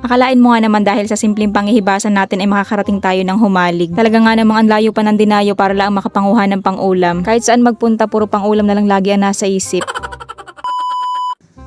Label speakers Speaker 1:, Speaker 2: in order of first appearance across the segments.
Speaker 1: Akalain mo nga naman dahil sa simpleng panghihibasan natin ay makakarating tayo ng Humalig. Talaga nga namang ang layo pa ng dinayo para lang makapanguha ng pang-ulam. Kahit saan magpunta, puro pang-ulam na lang lagi ang nasa isip.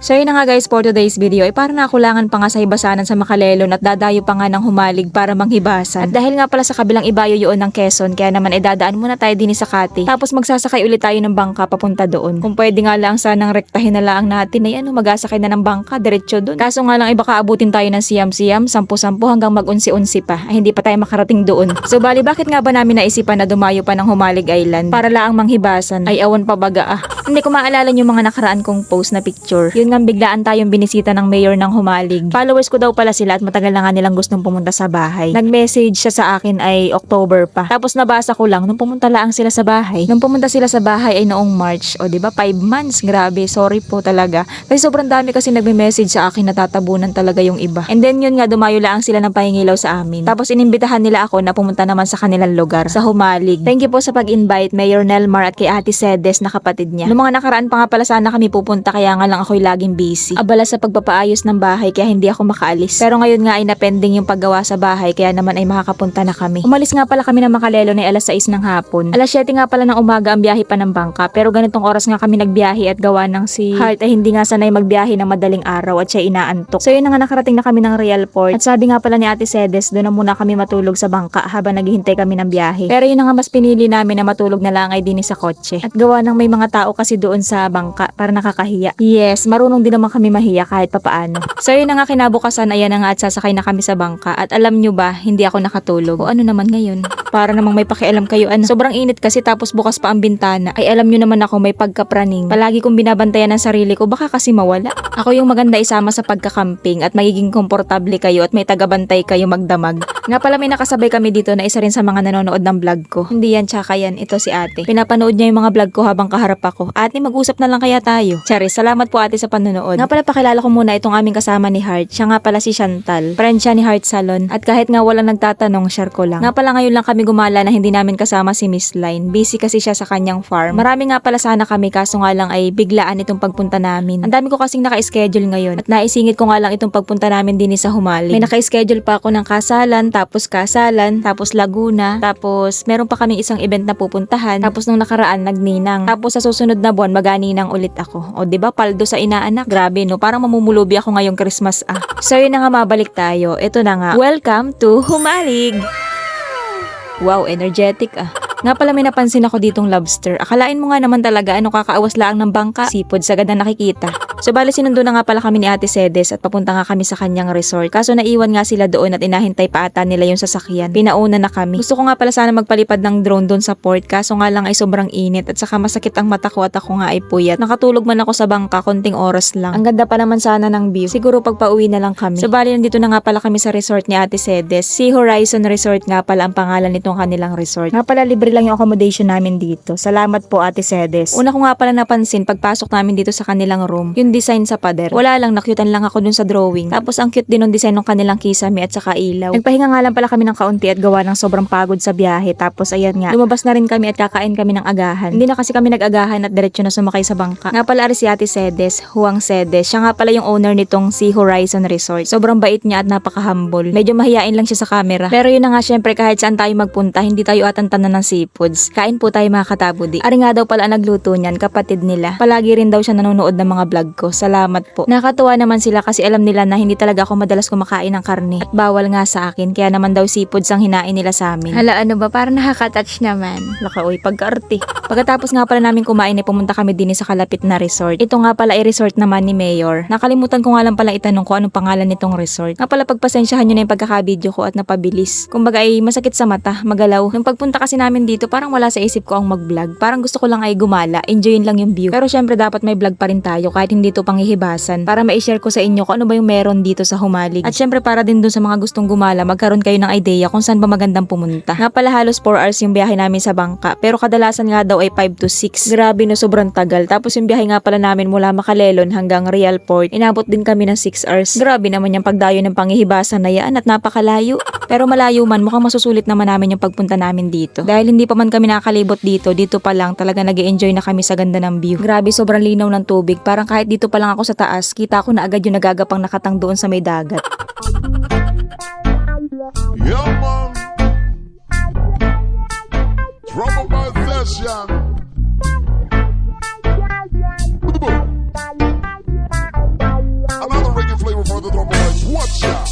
Speaker 1: So yun na nga guys for today's video ay parang nakulangan pa nga sa hibasanan sa Makalelon at dadayo pa nga ng Humalig para manghibasan. At dahil nga pala sa kabilang ibayo yun ng Quezon kaya naman ay dadaan muna tayo din sa Cati. Tapos magsasakay ulit tayo ng bangka papunta doon. Kung pwede nga lang sanang rektahin na lang natin ay magasakay na ng bangka diretso doon. Kaso nga lang ay baka abutin tayo ng siyam-siyam, 10-10 hanggang mag-11 pa ay hindi pa tayo makarating doon. So bali bakit nga ba namin naisipan na dumayo pa ng Humalig Island para lang manghibasan ay awan pa baga Hindi ko maalala yung mga nakaraan kong post na picture. Yun nga biglaan tayong binisita ng mayor ng Humalig. Followers ko daw pala sila at matagal na nga nilang gustong pumunta sa bahay. Nag-message siya sa akin ay October pa. Tapos nabasa ko lang nung pumunta lang sila sa bahay. Nung pumunta sila sa bahay ay noong March. O diba 5 months. Grabe, sorry po talaga. Kasi sobrang dami kasi nagme-message sa akin, natatabunan talaga yung iba. And then yun nga dumayo lang sila ng pahingilaw sa amin. Tapos inimbitahan nila ako na pumunta naman sa kanilang lugar, sa Humalig. Thank you po sa pag-invite Mayor Nelmar at kay Ate Cedes na kapatid niya. Noong mga nakaraan pa nga pala sana kami pupunta kaya nga lang ako'y laging busy. Abala sa pagpapaayos ng bahay kaya hindi ako makaalis. Pero ngayon nga ay napending yung paggawa sa bahay kaya naman ay makakapunta na kami. Umalis nga pala kami ng Makalelon ay alas 6 ng hapon. Alas 7 nga pala ng umaga ang biyahe pa ng bangka pero ganitong oras nga kami nagbiyahe at gawa ng si Heart ay hindi nga sanay magbiyahe ng madaling araw at siya inaantok. So yun na nga nakarating na kami ng Real Port at sabi nga pala ni Ate Cedes doon na muna kami matulog sa bangka habang naghihintay kami ng biyahe. Pero yun na nga mas pinili namin na matulog na lang ay din sa kotse. At gawa ng may mga tao kasi doon sa bangka para nakakahiya. Yes, marunong din naman kami mahiya kahit papaano. So yun na nga kinabukasan, ayan na nga at sasakay na kami sa bangka. At alam nyo ba, hindi ako nakatulog. O ano naman ngayon? Para namang may pakialam kayo. Sobrang init kasi tapos bukas pa ang bintana. Ay alam nyo naman ako may pagkapraning. Palagi kong binabantayan ng sarili ko, baka kasi mawala. Ako yung maganda isama sa pagkakamping at magiging komportable kayo at may tagabantay kayo magdamag. Nga pala may nakasabay kami dito na isa rin sa mga nanonood ng vlog ko. Hindi yan tsaka yan, ito si ate. Pinapanood niya yung mga vlog ko habang kaharap ako. Ate, mag-usap na lang kaya tayo. Charis, salamat po ate sa panonood. Nga pala pakilala ko muna itong aming kasama ni Heart. Siya nga pala si Chantal. Friend siya ni Heart Salon. At kahit nga walang nagtatanong, share ko lang. Nga pala ngayon lang kami gumala na hindi namin kasama si Miss Line. Busy kasi siya sa kanyang farm. Marami nga pala sana kami kaso nga lang ay biglaan itong pagpunta namin. Ang dami ko kasing naka-schedule ngayon. At naisingit ko nga lang itong pagpunta namin din sa Humalig. May naka-schedule pa ako ng kasalan, tapos Laguna, tapos meron pa kaming isang event na pupuntahan. Tapos nung nakaraan nagninang. Tapos sa susunod na buwan maganinang ulit ako. O diba paldo sa inaanak. Grabe no, parang mamumulubi ako ngayong Christmas So yun na nga mabalik tayo. Ito na nga. Welcome to Humalig! Wow, energetic Nga pala may napansin ako ditong lobster. Akalain mo nga naman talaga kakaawas lang ng bangka. Seafood sagad na nakikita. So bali sinundo na nga pala kami ni Ate Cedes at papunta nga kami sa kanyang resort. Kaso naiwan nga sila doon at inahintay pa ata nila yung sasakyan. Pinauna na kami. Gusto ko nga pala sana magpalipad ng drone doon sa port. Kaso nga lang ay sobrang init at saka masakit ang mata ko at ako nga ay puyat. Nakatulog man ako sa bangka, konting oras lang. Ang ganda pa naman sana ng view. Siguro pag pauwi na lang kami. So bali nandito na nga pala kami sa resort ni Ate Cedes. Sea Horizon Resort nga pala ang pangalan nitong kanilang resort. Nga pala libre lang yung accommodation namin dito. Salamat po Ate Cedes. Una ko nga pala napansin pagpasok namin dito sa kanilang room, yung design sa pader. Wala lang, nakyutan lang ako dun sa drawing. Tapos ang cute din ng design ng kanilang kisame at saka ilaw. Nagpahinga nga lang pala kami ng kaunti at gawa ng sobrang pagod sa biyahe. Tapos ayan nga, lumabas na rin kami at kakain kami ng agahan. Hindi na kasi kami nag-agahan at diretso na sumakay sa bangka. Nga pala ari si Ate Cedes, Huang Cedes. Siya nga pala yung owner nitong Sea Horizon Resort. Sobrang bait niya at napaka-humble. Medyo mahiyain lang siya sa camera. Pero yun na nga, syempre kahit saan tayo magpunta, hindi tayo atantanan ng seafoods. Kain po tayo mga katabudi. Ari nga daw pala ang nagluto niyan, kapatid nila. Palagi rin daw siya nanonood ng mga vlog ko. Salamat po. Nakatuwa naman sila kasi alam nila na hindi talaga ako madalas kumakain ng karne. At bawal nga sa akin, kaya naman daw seafoods ang hinain nila sa amin. Hala ano ba, parang nakaka-touch naman. Laka uy, pagkaarte. Pagkatapos nga pala namin kumain ay pumunta kami din sa kalapit na resort. Ito nga pala ay resort naman ni Mayor. Nakalimutan ko nga lang pala itanong ko anong pangalan nitong resort. Nga pala pagpasensyahan nyo na yung pagkakabidyo ko at napabilis. Kumbaga ay masakit sa mata, magalaw. Nung pagpunta kasi namin dito, parang wala sa isip ko ang mag-vlog. Parang gusto ko lang ay gumala, enjoyin lang yung view. Pero syempre dapat may vlog pa rin tayo kahit hindi to panghihibasan para ma-share ko sa inyo kung ano ba yung meron dito sa Humalig. At syempre para din dun sa mga gustong gumala, magkaroon kayo ng idea kung saan ba magandang pumunta. Nga pala halos 4 hours yung biyahe namin sa bangka, pero kadalasan nga daw ay 5 to 6. Grabe no, sobrang tagal. Tapos yung biyahe nga pala namin mula Makalelon hanggang Real Port, inabot din kami ng 6 hours. Grabe naman yung pagdayo ng panghihibasan na yan at napakalayo. Pero malayo man, mukhang masusulit naman namin yung pagpunta namin dito. Dahil hindi pa man kami nakakalibot dito pa lang talaga nag-e-enjoy na kami sa ganda ng view. Grabe, sobrang linaw ng tubig. Parang kahit dito pa lang ako sa taas, kita ko na agad yung nagagapang nakatang doon sa may dagat.
Speaker 2: Yeah, man. Trouble session. Another reggae flavor for the trouble boys. Watch out.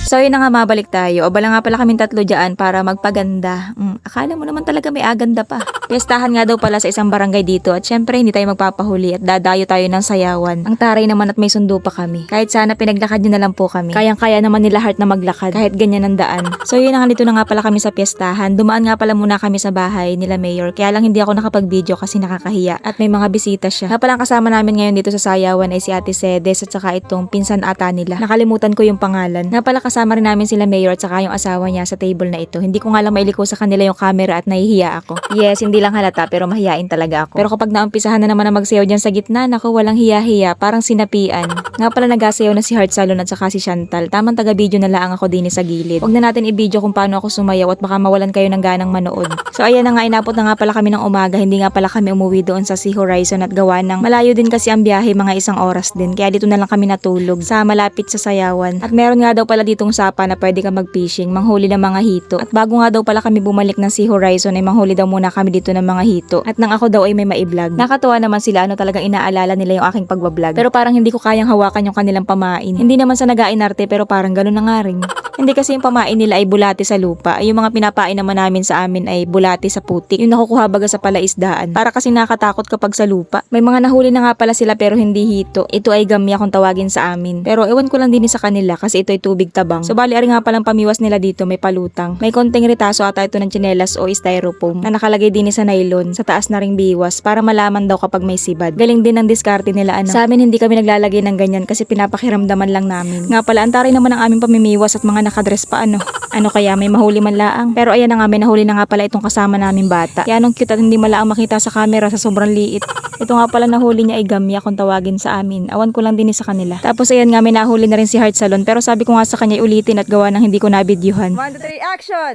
Speaker 1: So yun na nga, mabalik tayo. O bala nga pala kaming tatlo dyan para magpaganda. Akala mo naman talaga may aganda pa. Piyestahan nga daw pala sa isang barangay dito at syempre hindi tayo magpapahuli at dadayo tayo ng sayawan. Ang taray naman at may sundo pa kami. Kahit sana pinaglakad nyo na lang po kami. Kayang-kaya naman nila Heart na maglakad kahit ganyan ang daan. So yun na nga, dito na nga pala kami sa piyestahan. Dumaan nga pala muna kami sa bahay nila Mayor. Kaya lang hindi ako nakapag-video kasi nakakahiya at may mga bisita siya. Nga pala ang kasama namin ngayon dito sa sayawan ay si Ate Sedes at saka itong pinsan ata nila. Nakalimutan ko yung pangalan. Nga pala kasama rin namin sila Mayor at saka yung asawa niya sa table na ito. Hindi ko nga lang mailiko sa kanila yung camera at nahihiya ako. Yes, hindi lang halata pero mahiyain talaga ako. Pero kapag naumpisahan na naman na magsayaw dyan sa gitna, naku, walang hiya-hiya, parang sinapian. Nga pala nagasayaw na si Heart Salon at saka si Chantal. Tamang taga-video na lang ako din sa gilid. Huwag na natin i-video kung paano ako sumayaw at baka mawalan kayo ng ganang manood. So ayan na nga, inabot na nga pala kami ng umaga. Hindi nga pala kami umuwi doon sa Sea Horizon at gawa ng malayo din kasi ang biyahe, mga 1 oras din. Kaya dito na lang kami natulog sa malapit sa sayawan. At meron nga daw pala ditong sapa na pwede ka mag-fishing, manghuli ng mga hito. At bago nga daw pala kami bumalik ng Sea Horizon ay manghuli daw muna kami dito ng mga hito. At nang ako daw ay may maiblog. Nakatuwa naman sila, talagang inaalala nila yung aking pagbablog. Pero parang hindi ko kayang hawakan yung kanilang pamain. Hindi naman sa nag-ainarte pero parang ganun na nga rin. Hindi kasi yung pamain nila ay bulati sa lupa. Yung mga pinapain naman namin sa amin ay bulati sa putik. Yung nakukuha baga sa palaisdaan. Para kasi nakatakot kapag sa lupa. May mga nahuli na nga pala sila pero hindi hito. Ito ay gamya kung tawagin sa amin. Pero ewan ko lang din sa kanila kasi ito ay tubig tabang. So bali ari nga palang pamiwas nila dito, may palutang. May konting ritaso ata ito ng tsinelas o styrofoam na nakalagay din sa nylon. Sa taas na ring biwas para malaman daw kapag may sibad. Galing din ang diskarte nila ano. Sa amin hindi kami naglalagay ng ganyan kasi pinapakiramdaman lang namin. Nga pala, antaray naman ang aming pamimiwas at mga nakadress pa ano. Ano kaya, may mahuli man laang. Pero ayan na nga, may nahuli na nga pala itong kasama namin bata. Kaya anong cute at hindi malaang makita sa camera sa sobrang liit. Ito nga pala nahuli niya ay gamya kung tawagin sa amin. Awan ko lang din sa kanila. Tapos ayan nga, may nahuli na rin si Heart Salon. Pero sabi ko nga sa kanya ulitin at gawa ng hindi ko nabidyuhan. 1, 2, 3, action!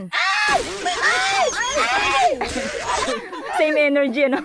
Speaker 1: Same energy, ano?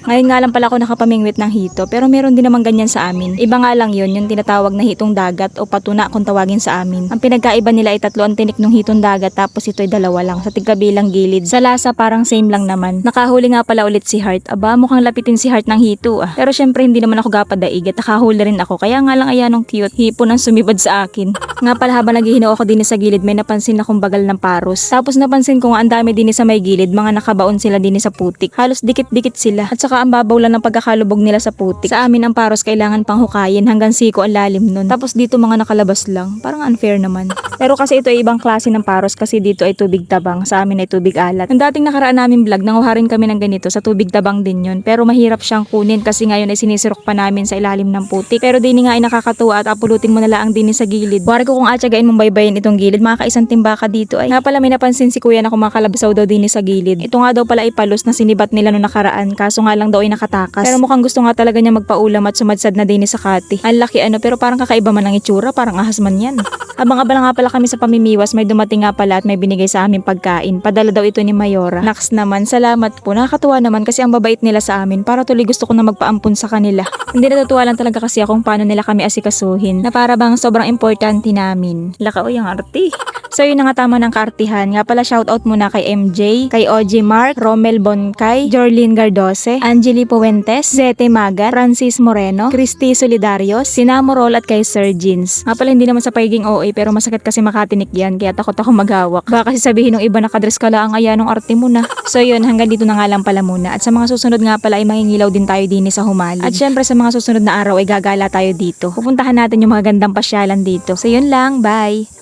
Speaker 1: Ngayon nga lang pala ako nakapamingwit ng hito, pero meron din naman ganyan sa amin. Iba nga lang yun, yung tinatawag na hitong dagat o patuna kung tawagin sa amin. Ang pinagkaiba nila ay 3 ang tinik ng hitong dagat, tapos ito ay 2 lang sa tigkabilang gilid. Sa lasa parang same lang naman. Nakahuli nga pala ulit si Heart. Aba, mukhang lapitin si Heart ng hito ah. Pero syempre hindi naman ako gapadaig at nakahuli rin ako, kaya nga lang ayan ang cute. Hipon ang sumibad sa akin. Nga pala habang naghihinaw ako din sa gilid, may napansin akong bagal ng paros. Tapos napansin ko nga ang dami din sa may gilid, mga nakabaon sila din sa putik. Halos dikit-dikit sila. At saka ang babaw lang ng pagkakalubog nila sa putik. Sa amin ang paros kailangan pang hukayin hanggang siko ang lalim nun. Tapos dito mga nakalabas lang. Parang unfair naman. Pero kasi ito ay ibang klase ng paros kasi dito ay tubig tabang. Sa amin ay tubig alat. Ang dating nakaraan namin vlog, nanguha rin kami ng ganito sa tubig tabang din yun. Pero mahirap siyang kunin kasi ngayon ay sinisirok pa namin sa ilalim ng putik. Pero din nga ay nakakatuwa at apulutin mo na lang din sa gilid. Wari ko kung atsagain mong baybayin itong gilid, makakaisang timba ka dito ay. Nga pala may napansin si kuya na kumakalabasaw daw din sa gilid. Ito nga daw pala ay palos na sinibat nila no nakaraan, kaso nga lang daw ay nakatakas. Pero mukhang gusto nga talaga niya magpaulam at sumadsad na din sa kati. Ang laki ano, pero parang kakaiba man ang itsura, parang ahas man yan. Habang-abala nga pala kami sa pamimiwas, may dumating nga pala at may binigay sa aming pagkain. Padala daw ito ni Mayora. Naks naman, salamat po. Nakakatuwa naman kasi ang babait nila sa amin. Para tuloy gusto ko na magpaampun sa kanila. Hindi natutuwa lang talaga kasi akong paano nila kami asikasuhin. Na para bang sobrang importante namin. Laka o yung arti. So yun na nga, tama ng kaartihan. Nga pala shoutout muna kay MJ, kay OG Mark, Romel Boncay, Jorlyn Gardose, Angeli Puentes, Zete Magar, Francis Moreno, Christy Solidarios, Sinamorol at kay Sir Jeans. Nga pala hindi naman sa pagiging OA pero masakit kasi makatinik yan kaya takot ako maghawak. Baka kasi sabihin ng iba nakadress ka lang, ayan ng arte mo na. So yun, hanggang dito na nga lang pala muna. At sa mga susunod nga pala ay mangingilaw din tayo din sa Humalig. At syempre sa mga susunod na araw ay gagala tayo dito. Pupuntahan natin yung mga gandang pasyalan dito. So yun lang, bye!